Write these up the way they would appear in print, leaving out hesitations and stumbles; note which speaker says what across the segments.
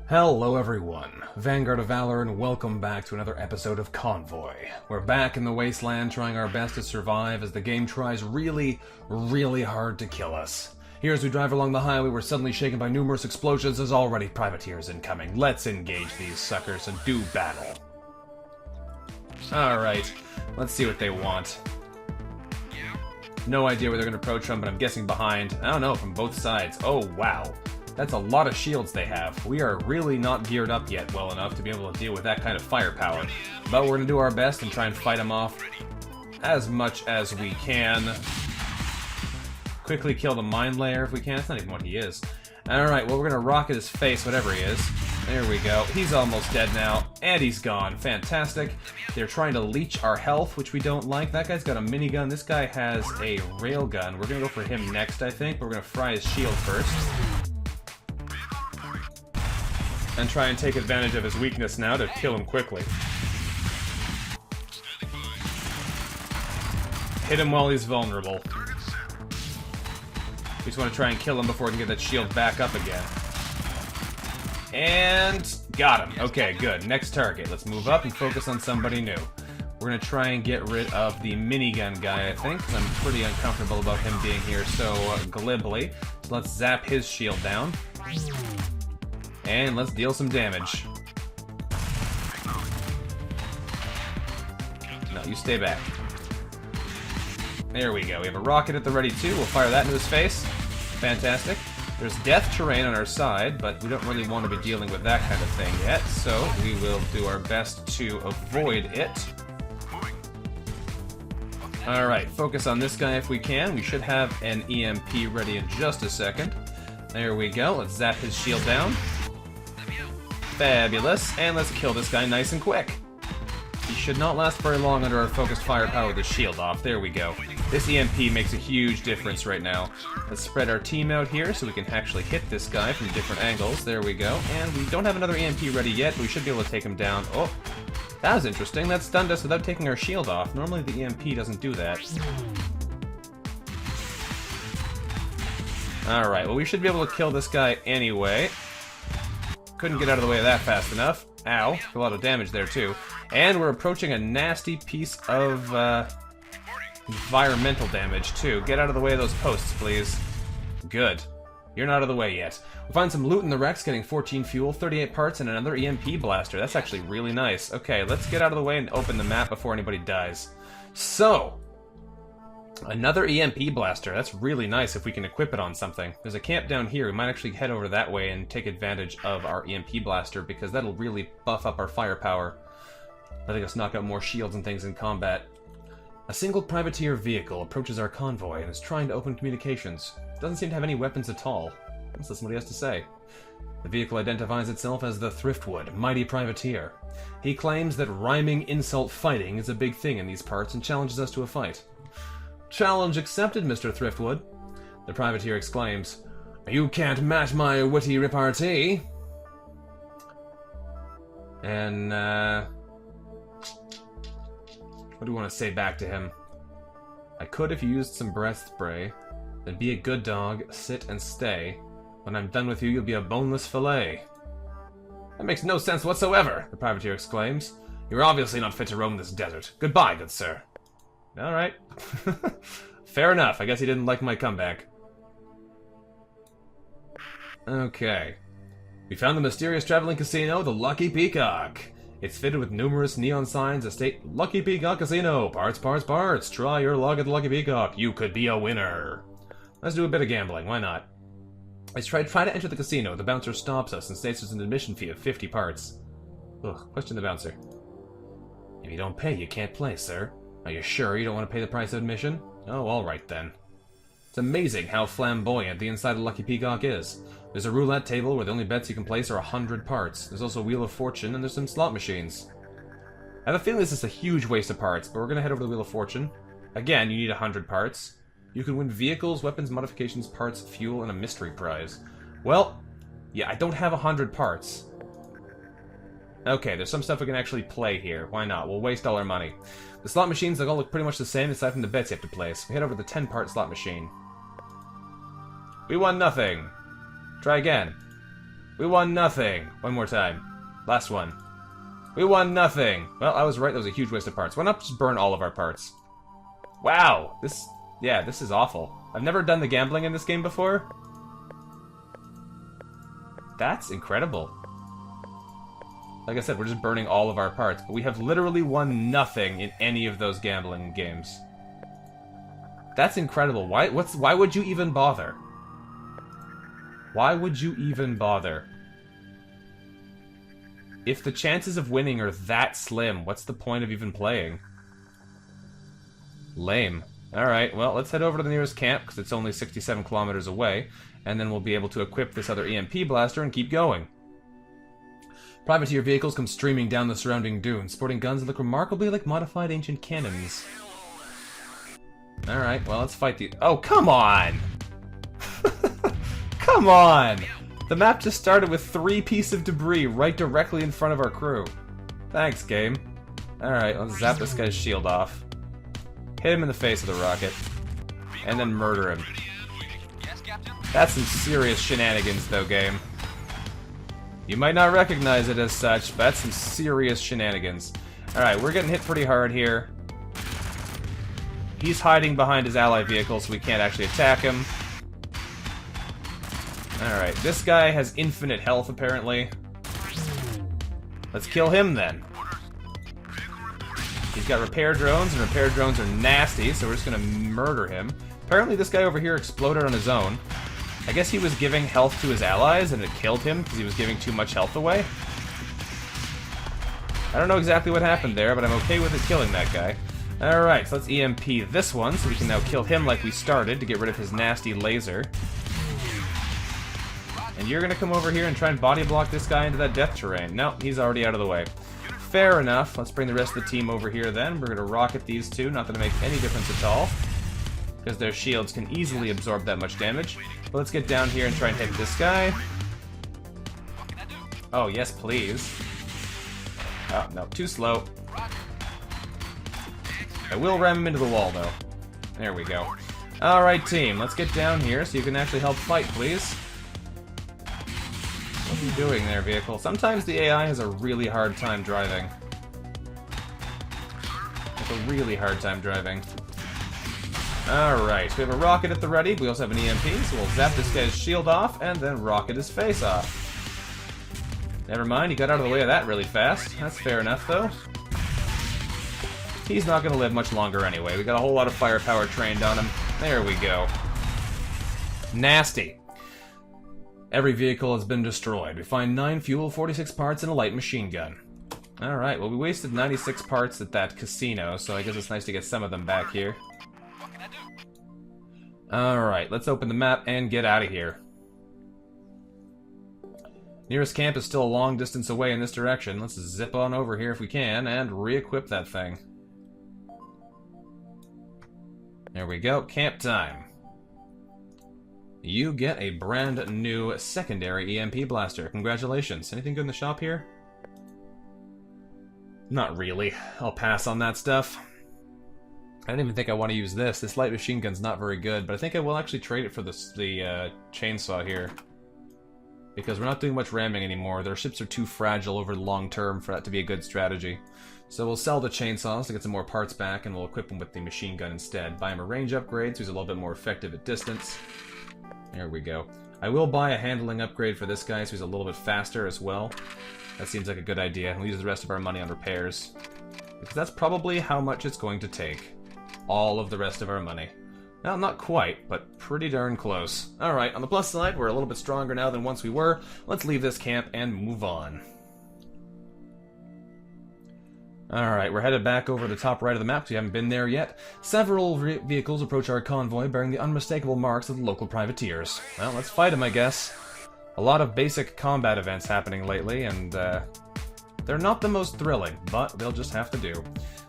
Speaker 1: Hello everyone, Vanguard of Valor, and welcome back to another episode of Convoy. We're back in the wasteland trying our best to survive as the game tries really hard to kill us. Here as we drive along the highway, we're suddenly shaken by numerous explosions. There's already privateers incoming. Let's engage these suckers and do battle. Alright, let's see what they want. No idea where they're going to approach from, but I'm guessing behind. I don't know, from both sides. Oh wow. That's a lot of shields they have. We are really not geared up yet well enough to be able to deal with that kind of firepower. But we're going to do our best and try and fight them off as much as we can. Quickly kill the mine layer if we can. That's not even what he is. Alright, well we're going to rocket his face, whatever he is. There we go. He's almost dead now. And he's gone. Fantastic. They're trying to leech our health, which we don't like. That guy's got a minigun. This guy has a railgun. We're going to go for him next, I think. But we're going to fry his shield first. And try and take advantage of his weakness now to kill him quickly. Hit him while he's vulnerable. We just want to try and kill him before we can get that shield back up again. And got him. Okay, good. Next target. Let's move up and focus on somebody new. We're going to try and get rid of the minigun guy, I think, because I'm pretty uncomfortable about him being here so glibly. So let's zap his shield down. And let's deal some damage. No, you stay back. There we go. We have a rocket at the ready too. We'll fire that into his face. Fantastic. There's death terrain on our side, but we don't really want to be dealing with that kind of thing yet, so we will do our best to avoid it. Alright, focus on this guy if we can. We should have an EMP ready in just a second. There we go. Let's zap his shield down. Fabulous. And let's kill this guy nice and quick. He should not last very long under our focused firepower with the shield off. There we go. This EMP makes a huge difference right now. Let's spread our team out here so we can actually hit this guy from different angles. There we go. And we don't have another EMP ready yet, but we should be able to take him down. Oh, that was interesting. That stunned us without taking our shield off. Normally the EMP doesn't do that. Alright, well we should be able to kill this guy anyway. Couldn't get out of the way of that fast enough. Ow. A lot of damage there, too. And we're approaching a nasty piece of environmental damage, too. Get out of the way of those posts, please. Good. You're not out of the way yet. We'll find some loot in the wrecks, getting 14 fuel, 38 parts, and another EMP blaster. That's actually really nice. Okay, let's get out of the way and open the map before anybody dies. So, another EMP blaster. That's really nice if we can equip it on something. There's a camp down here. We might actually head over that way and take advantage of our EMP blaster because that'll really buff up our firepower, letting us knock out more shields and things in combat. A single privateer vehicle approaches our convoy and is trying to open communications. It doesn't seem to have any weapons at all. Let's listen to what he has to say. The vehicle identifies itself as the Thriftwood, mighty privateer. He claims that rhyming insult fighting is a big thing in these parts and challenges us to a fight. Challenge accepted, Mr. Thriftwood. The privateer exclaims, You can't match my witty repartee. And, what do we want to say back to him? I could if you used some breath spray. Then be a good dog, sit and stay. When I'm done with you, you'll be a boneless fillet. That makes no sense whatsoever, the privateer exclaims. You're obviously not fit to roam this desert. Goodbye, good sir. Alright. Fair enough. I guess he didn't like my comeback. Okay. We found the mysterious traveling casino, the Lucky Peacock. It's fitted with numerous neon signs that state, Lucky Peacock Casino, parts, parts, parts. Try your luck at the Lucky Peacock. You could be a winner. Let's do a bit of gambling. Why not? Let's try to enter the casino. The bouncer stops us and states there's an admission fee of 50 parts. Ugh, question the bouncer. If you don't pay, you can't play, sir. Are you sure you don't want to pay the price of admission? Oh, alright then. It's amazing how flamboyant the inside of Lucky Peacock is. There's a roulette table where the only bets you can place are 100 parts. There's also a Wheel of Fortune, and there's some slot machines. I have a feeling this is a huge waste of parts, but we're going to head over to the Wheel of Fortune. Again, you need 100 parts. You can win vehicles, weapons, modifications, parts, fuel, and a mystery prize. Well, yeah, I don't have 100 parts. Okay, there's some stuff we can actually play here. Why not? We'll waste all our money. The slot machines, they all look pretty much the same, aside from the bets you have to place. We head over to the 10-part slot machine. We won nothing. Try again. We won nothing. One more time. Last one. We won nothing. Well, I was right. That was a huge waste of parts. Why not just burn all of our parts? Wow. This is awful. I've never done the gambling in this game before. That's incredible. Like I said, we're just burning all of our parts, but we have literally won nothing in any of those gambling games. That's incredible. Why would you even bother? Why would you even bother? If the chances of winning are that slim, what's the point of even playing? Lame. Alright, well, let's head over to the nearest camp, because it's only 67 kilometers away, and then we'll be able to equip this other EMP blaster and keep going. Privateer vehicles come streaming down the surrounding dunes, sporting guns that look remarkably like modified ancient cannons. Alright, well, let's fight the... Oh, come on! Come on! The map just started with 3 pieces of debris right directly in front of our crew. Thanks, game. Alright, let's zap this guy's shield off. Hit him in the face with a rocket. And then murder him. That's some serious shenanigans, though, game. You might not recognize it as such, but that's some serious shenanigans. Alright, we're getting hit pretty hard here. He's hiding behind his ally vehicle, so we can't actually attack him. Alright, this guy has infinite health, apparently. Let's kill him, then. He's got repair drones, and repair drones are nasty, so we're just gonna murder him. Apparently this guy over here exploded on his own. I guess he was giving health to his allies, and it killed him because he was giving too much health away. I don't know exactly what happened there, but I'm okay with it killing that guy. Alright, so let's EMP this one, so we can now kill him like we started to get rid of his nasty laser. And you're gonna come over here and try and body block this guy into that death terrain. No, he's already out of the way. Fair enough. Let's bring the rest of the team over here then. We're gonna rocket these two, not gonna make any difference at all, because their shields can easily absorb that much damage. But let's get down here and try and hit this guy. Oh, yes, please. Oh, no, too slow. I will ram him into the wall, though. There we go. Alright, team, let's get down here so you can actually help fight, please. What are you doing there, vehicle? Sometimes the AI has a really hard time driving. Like a really hard time driving. Alright, we have a rocket at the ready. We also have an EMP, so we'll zap this guy's shield off and then rocket his face off. Never mind, he got out of the way of that really fast. That's fair enough, though. He's not going to live much longer anyway. We got a whole lot of firepower trained on him. There we go. Nasty. Every vehicle has been destroyed. We find 9 fuel, 46 parts, and a light machine gun. Alright, well we wasted 96 parts at that casino, so I guess it's nice to get some of them back here. Alright, let's open the map and get out of here. Nearest camp is still a long distance away in this direction. Let's zip on over here if we can and re-equip that thing. There we go, camp time. You get a brand new secondary EMP blaster. Congratulations. Anything good in the shop here? Not really. I'll pass on that stuff. I don't even think I want to use this. This light machine gun's not very good, but I think I will actually trade it for the chainsaw here. Because we're not doing much ramming anymore. Their ships are too fragile over the long term for that to be a good strategy. So we'll sell the chainsaws to get some more parts back, and we'll equip him with the machine gun instead. Buy him a range upgrade so he's a little bit more effective at distance. There we go. I will buy a handling upgrade for this guy so he's a little bit faster as well. That seems like a good idea. We'll use the rest of our money on repairs. Because that's probably how much it's going to take. All of the rest of our money. Well, not quite, but pretty darn close. Alright, on the plus side, we're a little bit stronger now than once we were. Let's leave this camp and move on. Alright, we're headed back over the top right of the map, so we haven't been there yet. Several vehicles approach our convoy bearing the unmistakable marks of the local privateers. Well, let's fight them, I guess. A lot of basic combat events happening lately, and they're not the most thrilling, but they'll just have to do.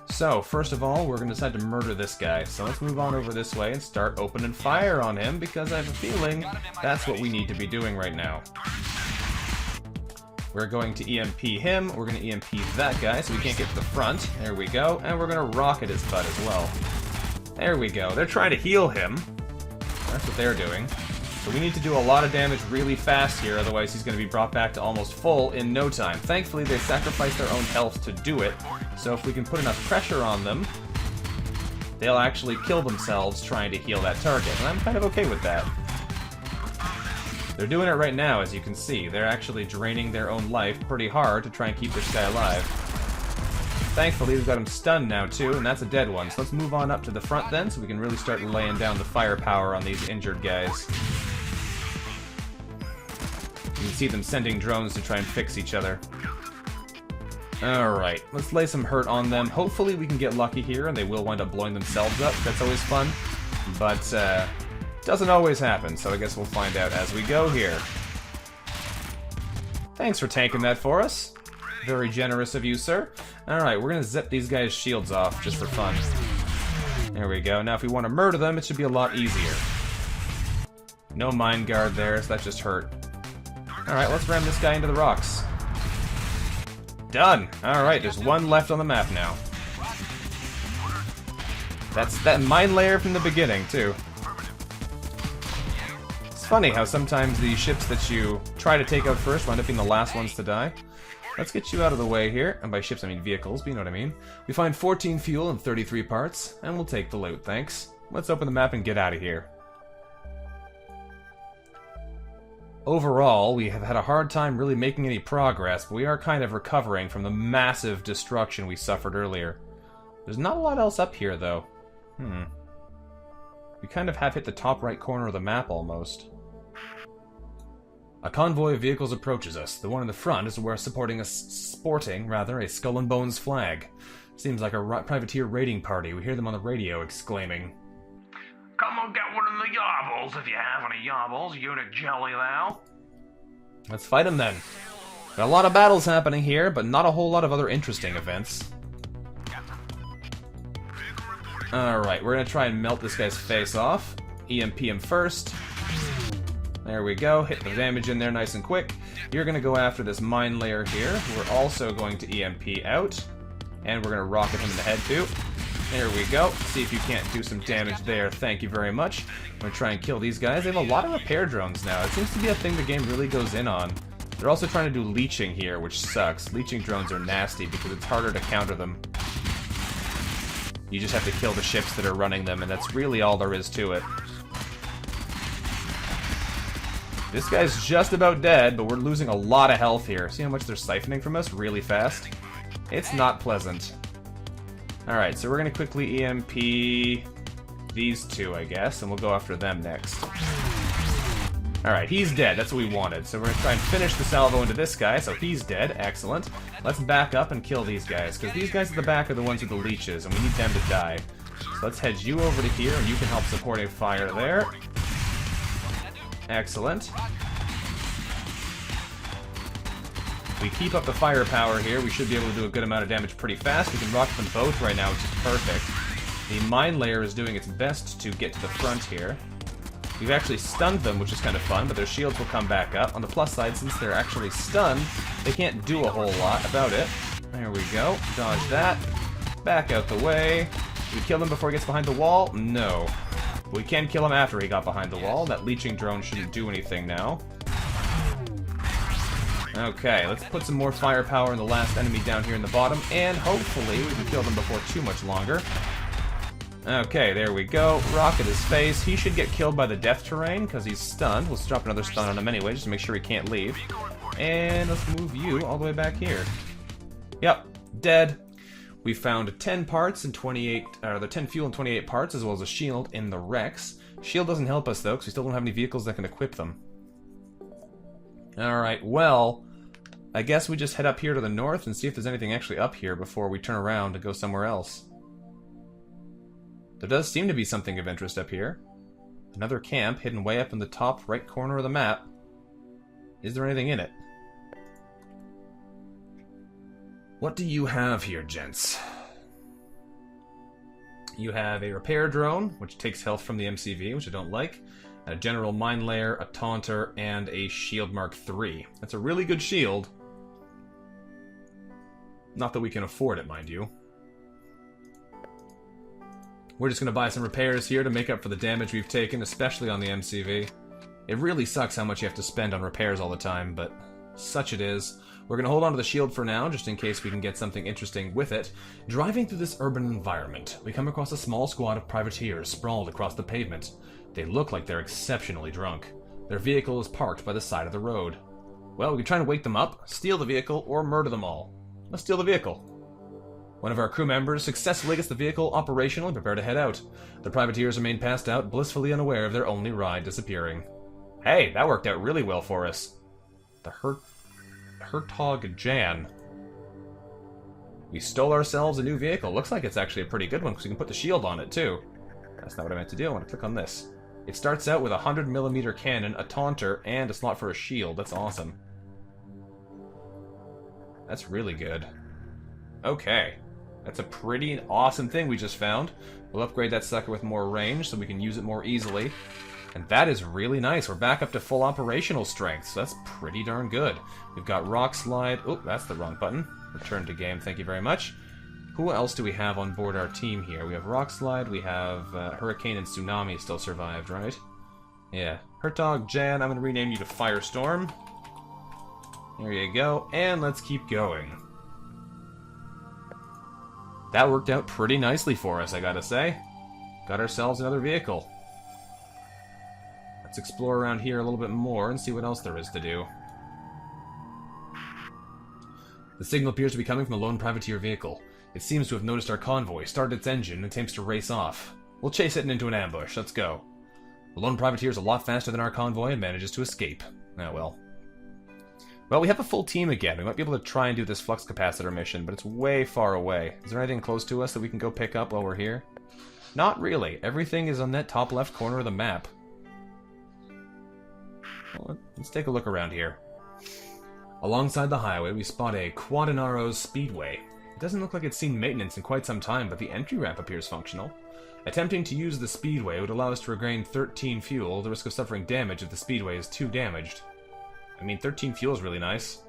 Speaker 1: So, first of all, we're going to decide to murder this guy. So let's move on over this way and start opening fire on him, because I have a feeling that's what we need to be doing right now. We're going to EMP him, we're going to EMP that guy so we can't get to the front. There we go, and we're going to rocket his butt as well. There we go. They're trying to heal him. That's what they're doing. So we need to do a lot of damage really fast here, otherwise he's going to be brought back to almost full in no time. Thankfully, they sacrificed their own health to do it, so if we can put enough pressure on them, they'll actually kill themselves trying to heal that target, and I'm kind of okay with that. They're doing it right now, as you can see. They're actually draining their own life pretty hard to try and keep this guy alive. Thankfully, we've got him stunned now, too, and that's a dead one. So let's move on up to the front then, so we can really start laying down the firepower on these injured guys. You can see them sending drones to try and fix each other. Alright, let's lay some hurt on them. Hopefully we can get lucky here, and they will wind up blowing themselves up. That's always fun. But, doesn't always happen, so I guess we'll find out as we go here. Thanks for tanking that for us. Very generous of you, sir. Alright, we're gonna zip these guys' shields off, just for fun. There we go. Now if we want to murder them, it should be a lot easier. No mine guard there, so that just hurt. Alright, let's ram this guy into the rocks. Done! Alright, there's one left on the map now. That's that mine layer from the beginning, too. It's funny how sometimes the ships that you try to take out first wind up being the last ones to die. Let's get you out of the way here. And by ships, I mean vehicles, but you know what I mean. We find 14 fuel and 33 parts, and we'll take the loot, thanks. Let's open the map and get out of here. Overall, we have had a hard time really making any progress, but we are kind of recovering from the massive destruction we suffered earlier. There's not a lot else up here, though. We kind of have hit the top right corner of the map, almost. A convoy of vehicles approaches us. The one in the front is sporting a Skull and Bones flag. Seems like a privateer raiding party. We hear them on the radio exclaiming, "Come and get one of the yarbles if you have any yarbles, unit jelly thou." Let's fight them then. Got a lot of battles happening here, but not a whole lot of other interesting events. Alright, we're gonna try and melt this guy's face off. EMP him first. There we go, hit the damage in there nice and quick. You're gonna go after this mine layer here. We're also going to EMP out. And we're gonna rocket him in the head too. There we go. See if you can't do some damage there. Thank you very much. I'm gonna try and kill these guys. They have a lot of repair drones now. It seems to be a thing the game really goes in on. They're also trying to do leeching here, which sucks. Leeching drones are nasty because it's harder to counter them. You just have to kill the ships that are running them, and that's really all there is to it. This guy's just about dead, but we're losing a lot of health here. See how much they're siphoning from us really fast? It's not pleasant. Alright, so we're going to quickly EMP these two, I guess, and we'll go after them next. Alright, he's dead. That's what we wanted. So we're going to try and finish the salvo into this guy, so he's dead. Excellent. Let's back up and kill these guys, because these guys at the back are the ones with the leeches, and we need them to die. So let's head you over to here, and you can help support a fire there. Excellent. We keep up the firepower here, we should be able to do a good amount of damage pretty fast. We can rocket them both right now, which is perfect. The mine layer is doing its best to get to the front here. We've actually stunned them, which is kind of fun, but their shields will come back up. On the plus side, since they're actually stunned, they can't do a whole lot about it. There we go. Dodge that. Back out the way. Did we kill him before he gets behind the wall? No. We can kill him after he got behind the wall. That leeching drone shouldn't do anything now. Okay, let's put some more firepower in the last enemy down here in the bottom, and hopefully we can kill them before too much longer. Okay, there we go. Rocket his face. He should get killed by the death terrain, because he's stunned. Let's drop another stun on him anyway, just to make sure he can't leave. And let's move you all the way back here. Yep, dead. We found 10 parts and 10 fuel and 28 parts, as well as a shield in the wrecks. Shield doesn't help us, though, because we still don't have any vehicles that can equip them. Alright, well, I guess we just head up here to the north and see if there's anything actually up here before we turn around and go somewhere else. There does seem to be something of interest up here. Another camp hidden way up in the top right corner of the map. Is there anything in it? What do you have here, gents? You have a repair drone, which takes health from the MCV, which I don't like. A general mine layer, a taunter, and a shield Mark III. That's a really good shield. Not that we can afford it, mind you. We're just going to buy some repairs here to make up for the damage we've taken, especially on the MCV. It really sucks how much you have to spend on repairs all the time, but such it is. We're going to hold on to the shield for now, just in case we can get something interesting with it. Driving through this urban environment, we come across a small squad of privateers sprawled across the pavement. They look like they're exceptionally drunk. Their vehicle is parked by the side of the road. Well, we can try and wake them up, steal the vehicle, or murder them all. Let's steal the vehicle. One of our crew members successfully gets the vehicle operational and prepare to head out. The privateers remain passed out, blissfully unaware of their only ride disappearing. Hey, that worked out really well for us. The Hertog Jan. We stole ourselves a new vehicle. Looks like it's actually a pretty good one because we can put the shield on it too. That's not what I meant to do. I want to click on this. It starts out with a 100mm cannon, a taunter, and a slot for a shield. That's awesome. That's really good. Okay. That's a pretty awesome thing we just found. We'll upgrade that sucker with more range so we can use it more easily. And that is really nice. We're back up to full operational strength, so that's pretty darn good. We've got Rock Slide. Oh, that's the wrong button. Return to game, thank you very much. Who else do we have on board our team here? We have Rock Slide, we have Hurricane and Tsunami still survived, right? Yeah. Hertog Jan, I'm going to rename you to Firestorm. There you go, and let's keep going. That worked out pretty nicely for us, I gotta say. Got ourselves another vehicle. Let's explore around here a little bit more and see what else there is to do. The signal appears to be coming from a lone privateer vehicle. It seems to have noticed our convoy, started its engine, and attempts to race off. We'll chase it into an ambush. Let's go. The lone privateer is a lot faster than our convoy and manages to escape. Ah, well. Well, we have a full team again. We might be able to try and do this flux capacitor mission, but it's way far away. Is there anything close to us that we can go pick up while we're here? Not really. Everything is on that top left corner of the map. Well, let's take a look around here. Alongside the highway, we spot a Quadinaro's Speedway. It doesn't look like it's seen maintenance in quite some time, but the entry ramp appears functional. Attempting to use the Speedway would allow us to regain 13 fuel, the risk of suffering damage if the Speedway is too damaged. I mean, 13 fuel is really nice.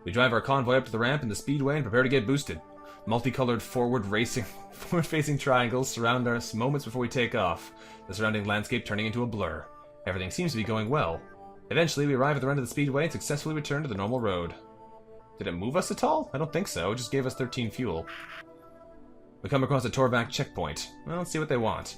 Speaker 1: We drive our convoy up to the ramp in the Speedway and prepare to get boosted. Multicolored forward-facing triangles surround us moments before we take off, the surrounding landscape turning into a blur. Everything seems to be going well. Eventually, we arrive at the end of the Speedway and successfully return to the normal road. Did it move us at all? I don't think so. It just gave us 13 fuel. We come across a T.O.R.V.A.K checkpoint. Well, let's see what they want.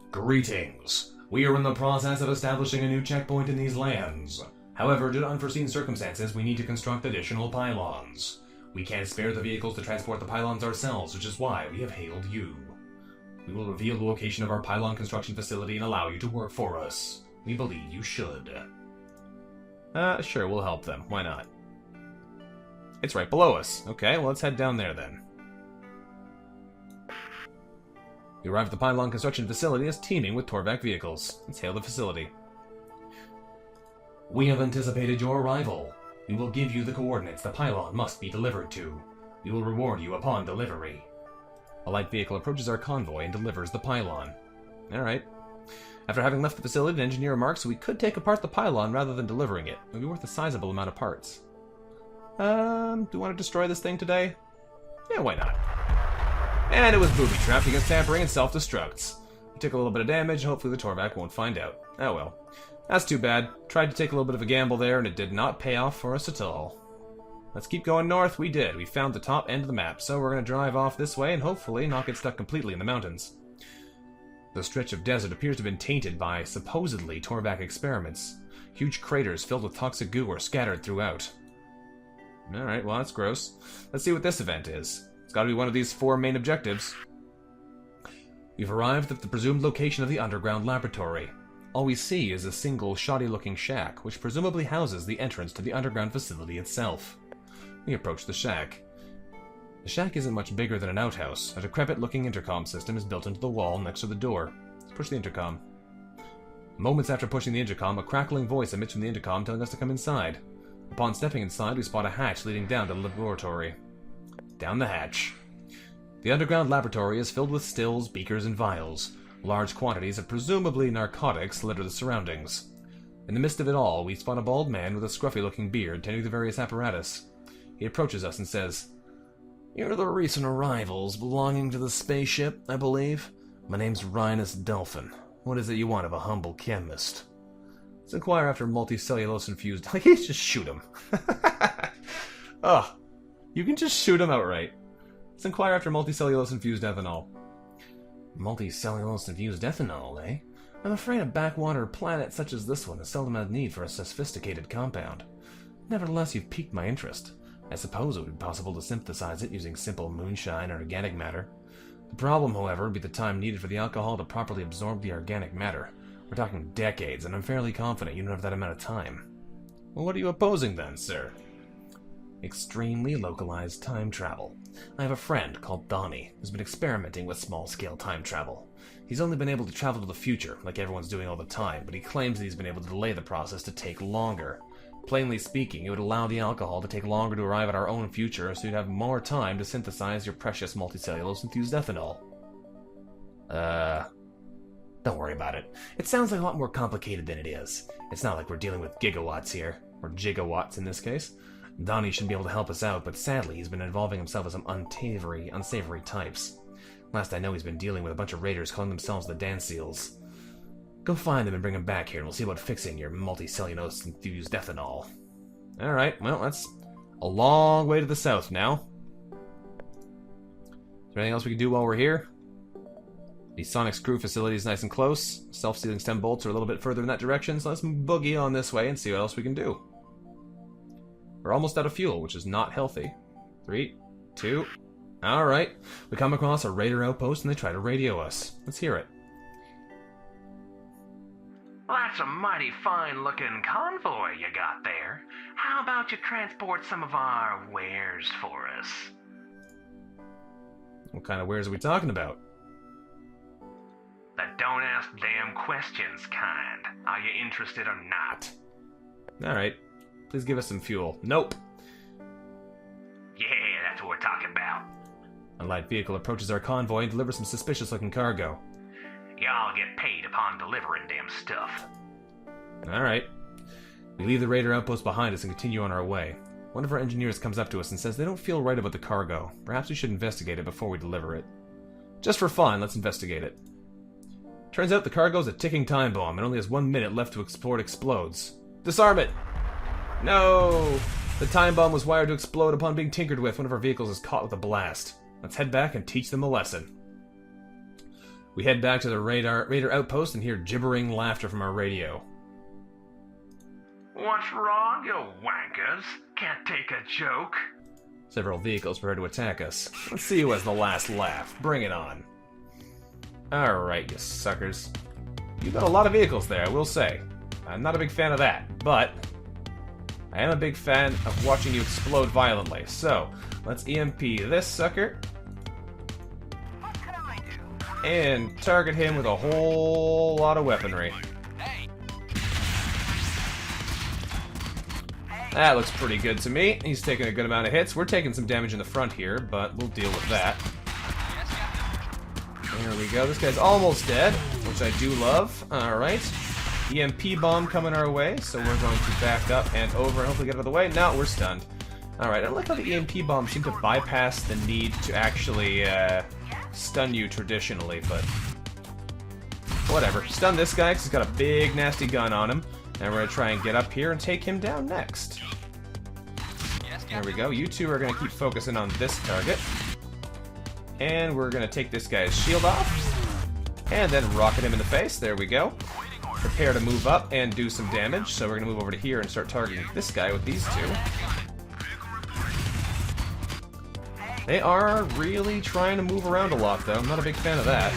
Speaker 1: Greetings. We are in the process of establishing a new checkpoint in these lands. However, due to unforeseen circumstances, we need to construct additional pylons. We can't spare the vehicles to transport the pylons ourselves, which is why we have hailed you. We will reveal the location of our pylon construction facility and allow you to work for us. We believe you should. Sure, we'll help them. Why not? It's right below us. Okay, well, let's head down there then. We arrive at the pylon construction facility as teeming with T.O.R.V.A.K vehicles. Let's hail the facility. We have anticipated your arrival. We will give you the coordinates the pylon must be delivered to. We will reward you upon delivery. A light vehicle approaches our convoy and delivers the pylon. Alright. After having left the facility, an engineer remarks we could take apart the pylon rather than delivering it. It would be worth a sizable amount of parts. Do we want to destroy this thing today? Yeah, why not? And it was booby-trapped against tampering and self-destructs. We took a little bit of damage, and hopefully the T.O.R.V.A.K won't find out. Oh well. That's too bad. Tried to take a little bit of a gamble there, and it did not pay off for us at all. Let's keep going north. We did. We found the top end of the map, so we're going to drive off this way and hopefully not get stuck completely in the mountains. The stretch of desert appears to have been tainted by supposedly T.O.R.V.A.K experiments. Huge craters filled with toxic goo are scattered throughout. Alright, well that's gross. Let's see what this event is. It's got to be one of these 4 main objectives. We've arrived at the presumed location of the underground laboratory. All we see is a single shoddy-looking shack, which presumably houses the entrance to the underground facility itself. We approach the shack. The shack isn't much bigger than an outhouse. A decrepit-looking intercom system is built into the wall next to the door. Let's push the intercom. Moments after pushing the intercom, a crackling voice emits from the intercom telling us to come inside. Upon stepping inside, we spot a hatch leading down to the laboratory. Down the hatch. The underground laboratory is filled with stills, beakers, and vials. Large quantities of presumably narcotics litter the surroundings. In the midst of it all, we spot a bald man with a scruffy-looking beard tending the various apparatus. He approaches us and says, "You're the recent arrivals belonging to the spaceship, I believe. My name's Rhinus Delphin. What is it you want of a humble chemist? Let's inquire after multicellulose-infused... Like, just shoot him. Ugh. You can just shoot him outright. Let's inquire after multicellulose-infused ethanol. Multicellulose-infused ethanol, eh? I'm afraid a backwater planet such as this one has seldom had need for a sophisticated compound. Nevertheless, you've piqued my interest. I suppose it would be possible to synthesize it using simple moonshine or organic matter. The problem, however, would be the time needed for the alcohol to properly absorb the organic matter. We're talking decades, and I'm fairly confident you don't have that amount of time. Well, what are you opposing then, sir? Extremely localized time travel. I have a friend called Donnie who's been experimenting with small-scale time travel. He's only been able to travel to the future, like everyone's doing all the time, but he claims that he's been able to delay the process to take longer. Plainly speaking, it would allow the alcohol to take longer to arrive at our own future, so you'd have more time to synthesize your precious multicellulose-infused ethanol. Don't worry about it. It sounds like a lot more complicated than it is. It's not like we're dealing with gigawatts here, or gigawatts in this case. Donnie should be able to help us out, but sadly he's been involving himself with some unsavory types. Last I know he's been dealing with a bunch of raiders calling themselves the Dance Seals. Go find them and bring them back here, and we'll see about fixing your multicellulose-infused ethanol. Alright, well, that's a long way to the south now. Is there anything else we can do while we're here? The Sonic Screw facility is nice and close. Self-sealing stem bolts are a little bit further in that direction, so let's boogie on this way and see what else we can do. We're almost out of fuel, which is not healthy. 3, 2... Alright, we come across a raider outpost and they try to radio us. Let's hear it.
Speaker 2: Well, that's a mighty fine-looking convoy you got there. How about you transport some of our wares for us?
Speaker 1: What kind of wares are we talking about?
Speaker 2: The don't ask damn questions kind. Are you interested or not?
Speaker 1: Alright, please give us some fuel. Nope.
Speaker 2: Yeah, that's what we're talking about.
Speaker 1: A light vehicle approaches our convoy and delivers some suspicious-looking cargo.
Speaker 2: Y'all get paid upon delivering damn stuff.
Speaker 1: Alright. We leave the raider outpost behind us and continue on our way. One of our engineers comes up to us and says they don't feel right about the cargo. Perhaps we should investigate it before we deliver it. Just for fun, let's investigate it. Turns out the cargo's a ticking time bomb and only has 1 minute left before it explodes. Disarm it! No! The time bomb was wired to explode upon being tinkered with. One of our vehicles is caught with a blast. Let's head back and teach them a lesson. We head back to the raider outpost and hear gibbering laughter from our radio.
Speaker 2: What's wrong, you wankers? Can't take a joke?
Speaker 1: Several vehicles prepare to attack us. Let's see who has the last laugh. Bring it on. Alright, you suckers. You've got a lot of vehicles there, I will say. I'm not a big fan of that, but I am a big fan of watching you explode violently. So, let's EMP this sucker. And target him with a whole lot of weaponry. That looks pretty good to me. He's taking a good amount of hits. We're taking some damage in the front here, but we'll deal with that. There we go. This guy's almost dead, which I do love. Alright. EMP bomb coming our way, so we're going to back up and over and hopefully get out of the way. Now we're stunned. Alright, I like how the EMP bombs seem to bypass the need to actually stun you traditionally, but whatever. Stun this guy because he's got a big nasty gun on him. And we're going to try and get up here and take him down next. There we go. You two are going to keep focusing on this target. And we're going to take this guy's shield off. And then rocket him in the face. There we go. Prepare to move up and do some damage. So we're going to move over to here and start targeting this guy with these two. They are really trying to move around a lot, though. I'm not a big fan of that.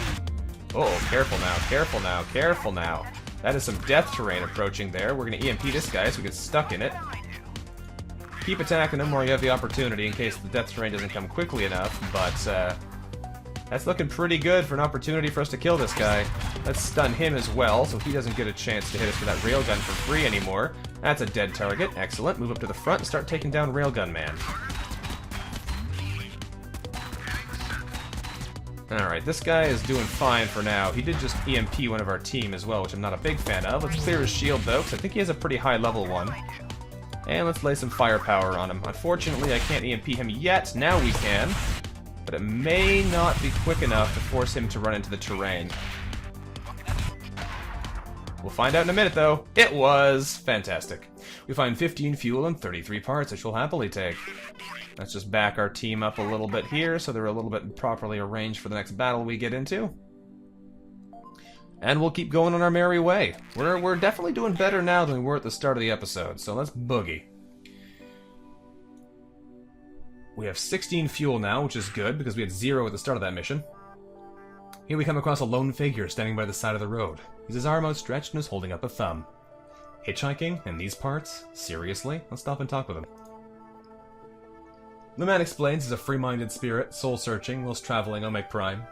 Speaker 1: Oh, careful now, careful now, careful now. That is some death terrain approaching there. We're going to EMP this guy so we get stuck in it. Keep attacking him while you have the opportunity in case the death terrain doesn't come quickly enough, but that's looking pretty good for an opportunity for us to kill this guy. Let's stun him as well so he doesn't get a chance to hit us with that railgun for free anymore. That's a dead target. Excellent. Move up to the front and start taking down Railgun Man. Alright, this guy is doing fine for now. He did just EMP one of our team as well, which I'm not a big fan of. Let's clear his shield, though, because I think he has a pretty high level one. And let's lay some firepower on him. Unfortunately, I can't EMP him yet. Now we can. But it may not be quick enough to force him to run into the terrain. We'll find out in a minute, though. It was fantastic. We find 15 fuel and 33 parts, which we'll happily take. Let's just back our team up a little bit here, so they're a little bit properly arranged for the next battle we get into. And we'll keep going on our merry way. We're definitely doing better now than we were at the start of the episode, so let's boogie. We have 16 fuel now, which is good, because we had 0 at the start of that mission. Here we come across a lone figure standing by the side of the road. He's his arm outstretched and is holding up a thumb. Hitchhiking in these parts? Seriously? Let's stop and talk with him. The man explains he's a free-minded spirit, soul-searching, whilst traveling Omek Prime.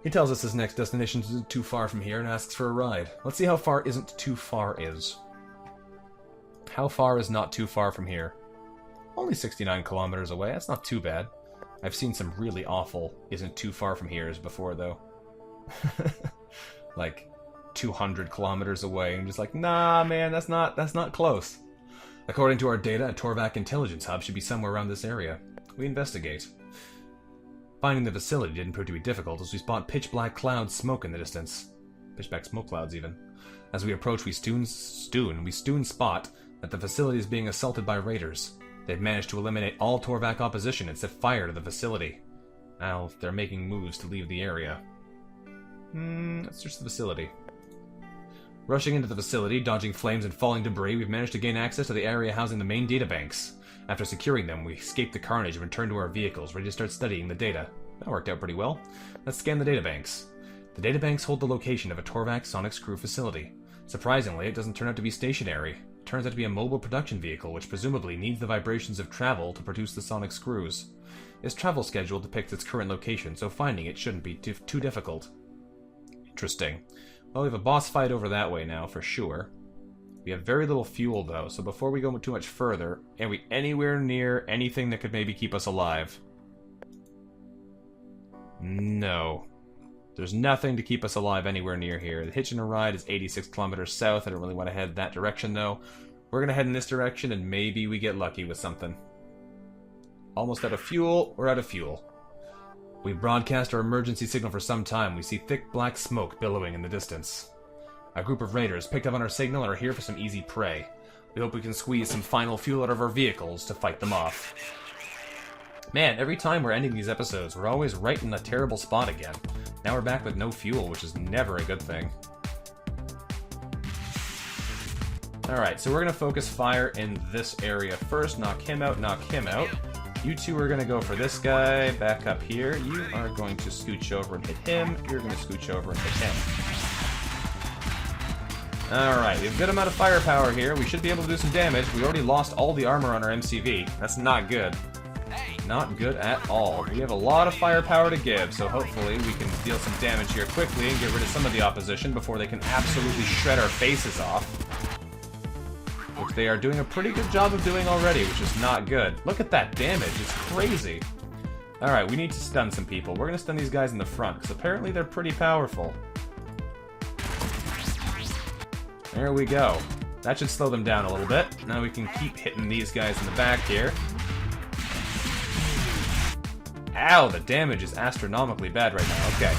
Speaker 1: He tells us his next destination isn't too far from here and asks for a ride. Let's see how far isn't too far is. How far is not too far from here? Only 69 kilometers away, that's not too bad. I've seen some really awful isn't too far from here's before, though. Like 200 kilometers away, and just like, nah, man, that's not close. According to our data, a T.O.R.V.A.K intelligence hub should be somewhere around this area. We investigate. Finding the facility didn't prove to be difficult, as we spot pitch-black clouds smoke in the distance. Pitch-black smoke clouds, even. As we approach, we soon spot that the facility is being assaulted by raiders. They've managed to eliminate all T.O.R.V.A.K opposition and set fire to the facility. Now, they're making moves to leave the area. Let's search the facility. Rushing into the facility, dodging flames and falling debris, we've managed to gain access to the area housing the main databanks. After securing them, we escape the carnage and return to our vehicles, ready to start studying the data. That worked out pretty well. Let's scan the databanks. The databanks hold the location of a T.O.R.V.A.K sonic screw facility. Surprisingly, it doesn't turn out to be stationary. It turns out to be a mobile production vehicle, which presumably needs the vibrations of travel to produce the sonic screws. Its travel schedule depicts its current location, so finding it shouldn't be too difficult. Interesting. Well, we have a boss fight over that way now, for sure. We have very little fuel, though, so before we go too much further, are we anywhere near anything that could maybe keep us alive? No. There's nothing to keep us alive anywhere near here. The hitch and a ride is 86 kilometers south. I don't really want to head that direction, though. We're going to head in this direction, and maybe we get lucky with something. Almost out of fuel. We're out of fuel. We broadcast our emergency signal for some time. We see thick black smoke billowing in the distance. A group of raiders picked up on our signal and are here for some easy prey. We hope we can squeeze some final fuel out of our vehicles to fight them off. Man, every time we're ending these episodes, we're always right in a terrible spot again. Now we're back with no fuel, which is never a good thing. Alright, so we're going to focus fire in this area first. Knock him out, knock him out. You two are going to go for this guy, back up here. You are going to scooch over and hit him. You're going to scooch over and hit him. Alright, we have a good amount of firepower here. We should be able to do some damage. We already lost all the armor on our MCV. That's not good. Not good at all. We have a lot of firepower to give, so hopefully we can deal some damage here quickly and get rid of some of the opposition before they can absolutely shred our faces off. Which they are doing a pretty good job of doing already, which is not good. Look at that damage, it's crazy. Alright, we need to stun some people. We're going to stun these guys in the front, because apparently they're pretty powerful. There we go. That should slow them down a little bit. Now we can keep hitting these guys in the back here. Ow, the damage is astronomically bad right now. Okay.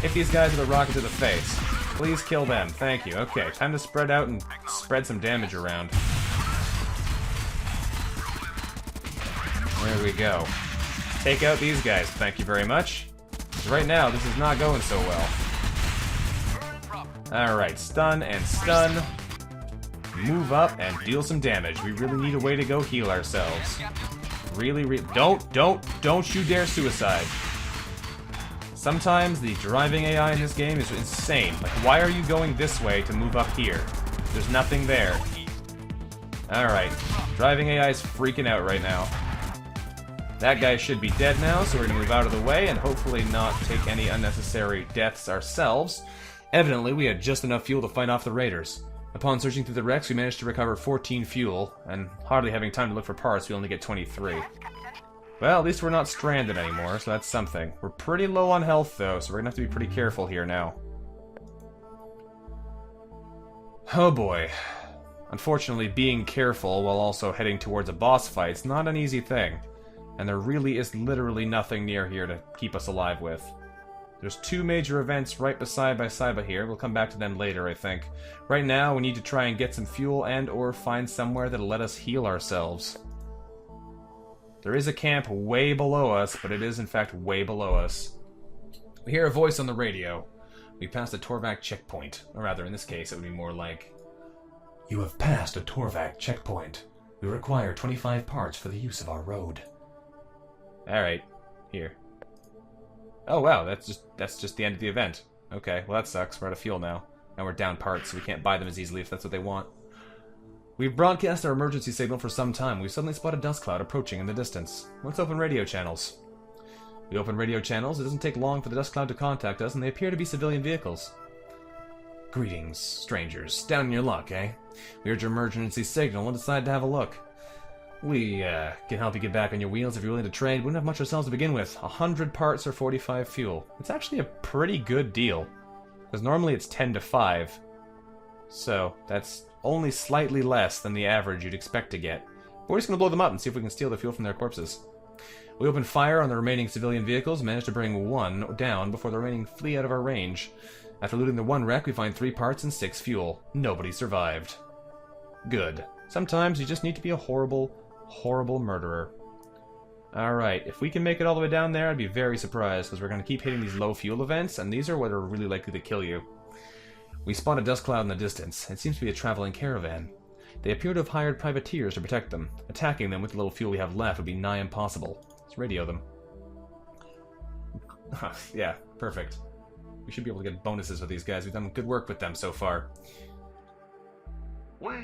Speaker 1: Hit these guys with a rocket to the face. Please kill them. Thank you. Okay, time to spread out and spread some damage around. There we go. Take out these guys. Thank you very much. Right now, this is not going so well. Alright, stun and stun. Move up and deal some damage. We really need a way to go heal ourselves. Really, don't you dare suicide. Sometimes the driving AI in this game is insane. Like, why are you going this way to move up here? There's nothing there. Alright, driving AI is freaking out right now. That guy should be dead now, so we're gonna move out of the way and hopefully not take any unnecessary deaths ourselves. Evidently, we had just enough fuel to fight off the raiders. Upon searching through the wrecks, we managed to recover 14 fuel, and hardly having time to look for parts, we only get 23. Well, at least we're not stranded anymore, so that's something. We're pretty low on health, though, so we're gonna have to be pretty careful here now. Oh boy. Unfortunately, being careful while also heading towards a boss fight's not an easy thing. And there really is literally nothing near here to keep us alive with. There's two major events right beside by here. We'll come back to them later, I think. Right now, we need to try and get some fuel and or find somewhere that'll let us heal ourselves. There is a camp way below us, but it is in fact way below us. We hear a voice on the radio. We passed a T.O.R.V.A.K checkpoint. Or rather, in this case, it would be more like... You have passed a T.O.R.V.A.K checkpoint. We require 25 parts for the use of our road. Alright. Here. Oh wow, that's just the end of the event. Okay, well that sucks. We're out of fuel now. And we're down parts, so we can't buy them as easily if that's what they want. We've broadcast our emergency signal for some time. We've suddenly spotted a dust cloud approaching in the distance. Let's open radio channels. We open radio channels. It doesn't take long for the dust cloud to contact us, and they appear to be civilian vehicles. Greetings, strangers. Down in your luck, eh? We heard your emergency signal and decided to have a look. We can help you get back on your wheels if you're willing to trade. We wouldn't have much ourselves to begin with. 100 parts or 45 fuel. It's actually a pretty good deal. Because normally it's 10 to 5. So, that's only slightly less than the average you'd expect to get. But we're just going to blow them up and see if we can steal the fuel from their corpses. We opened fire on the remaining civilian vehicles, managed to bring one down before the remaining flee out of our range. After looting the one wreck, we find 3 parts and 6 fuel. Nobody survived. Good. Sometimes you just need to be a horrible, horrible murderer. Alright, if we can make it all the way down there, I'd be very surprised, because we're going to keep hitting these low fuel events, and these are what are really likely to kill you. We spot a dust cloud in the distance. It seems to be a traveling caravan. They appear to have hired privateers to protect them. Attacking them with the little fuel we have left would be nigh impossible. Let's radio them. Yeah, perfect. We should be able to get bonuses with these guys. We've done good work with them so far.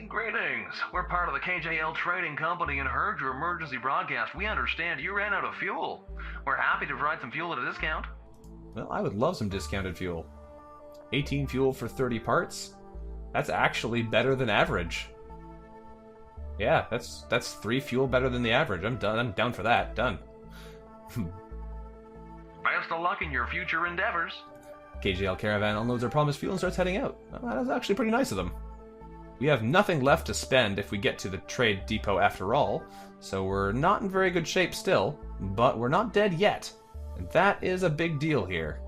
Speaker 2: Greetings. We're part of the KJL Trading Company and heard your emergency broadcast. We understand you ran out of fuel. We're happy to provide some fuel at a discount.
Speaker 1: Well, I would love some discounted fuel. 18 fuel for 30 parts? That's actually better than average. Yeah, that's 3 fuel better than the average. I'm done. I'm down for that. Done.
Speaker 2: Best of luck in your future endeavors.
Speaker 1: KJL Caravan unloads our promised fuel and starts heading out. Well, that was actually pretty nice of them. We have nothing left to spend if we get to the trade depot after all, so we're not in very good shape still, but we're not dead yet. And that is a big deal here.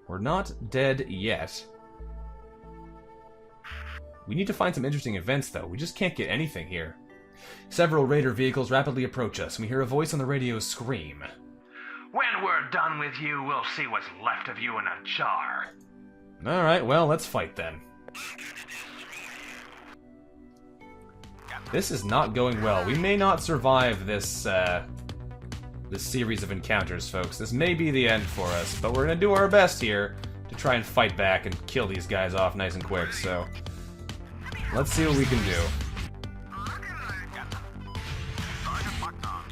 Speaker 1: We're not dead yet. We need to find some interesting events, though. We just can't get anything here. Several raider vehicles rapidly approach us, and we hear a voice on the radio scream.
Speaker 2: When we're done with you, we'll see what's left of you in a jar.
Speaker 1: Alright, well, let's fight then. This is not going well. We may not survive this, this series of encounters, folks. This may be the end for us, but we're gonna do our best here to try and fight back and kill these guys off nice and quick, so... let's see what we can do.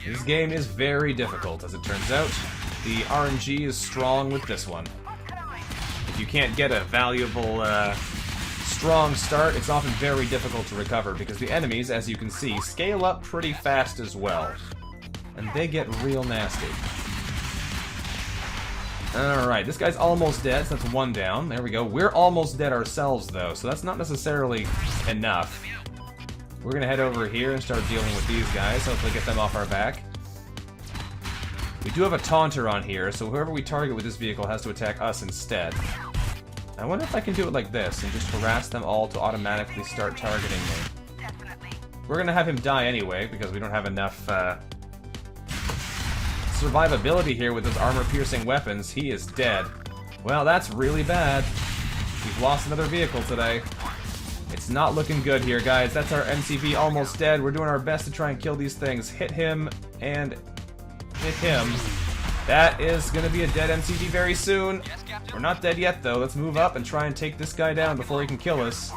Speaker 1: This game is very difficult, as it turns out. The RNG is strong with this one. If you can't get a valuable, strong start, it's often very difficult to recover, because the enemies, as you can see, scale up pretty fast as well. And they get real nasty. Alright, this guy's almost dead, so that's 1 down. There we go. We're almost dead ourselves, though, so that's not necessarily enough. We're gonna head over here and start dealing with these guys, hopefully get them off our back. We do have a taunter on here, so whoever we target with this vehicle has to attack us instead. I wonder if I can do it like this, and just harass them all to automatically start targeting me. We're gonna have him die anyway, because we don't have enough, survivability here with those armor-piercing weapons. He is dead. Well, that's really bad. We've lost another vehicle today. It's not looking good here, guys. That's our MCV almost dead. We're doing our best to try and kill these things. Hit him, and hit him. That is going to be a dead MCV very soon. We're not dead yet, though. Let's move up and try and take this guy down before he can kill us.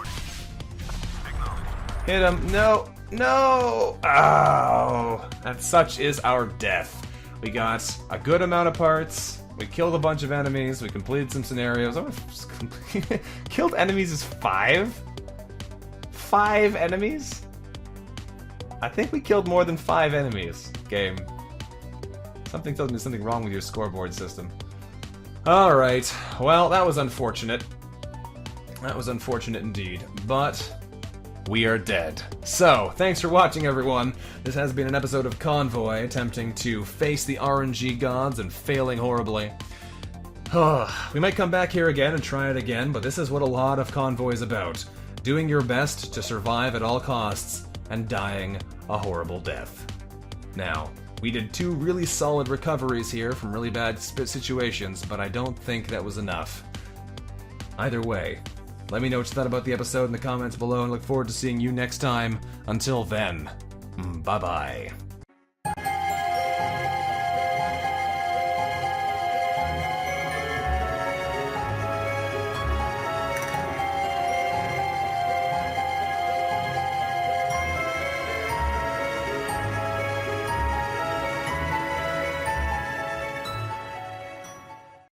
Speaker 1: Hit him. No. No! Oh! That such is our death. We got a good amount of parts. We killed a bunch of enemies. We completed some scenarios. Oh, killed enemies is 5? 5 enemies? I think we killed more than 5 enemies. Game. Something tells me there's something wrong with your scoreboard system. Alright. Well, that was unfortunate. That was unfortunate indeed. But... we are dead. So, thanks for watching, everyone. This has been an episode of Convoy, attempting to face the RNG gods and failing horribly. We might come back here again and try it again, but this is what a lot of Convoy is about. Doing your best to survive at all costs, and dying a horrible death. Now, we did 2 really solid recoveries here from really bad situations, but I don't think that was enough. Either way, let me know what you thought about the episode in the comments below, and look forward to seeing you next time. Until then, bye-bye.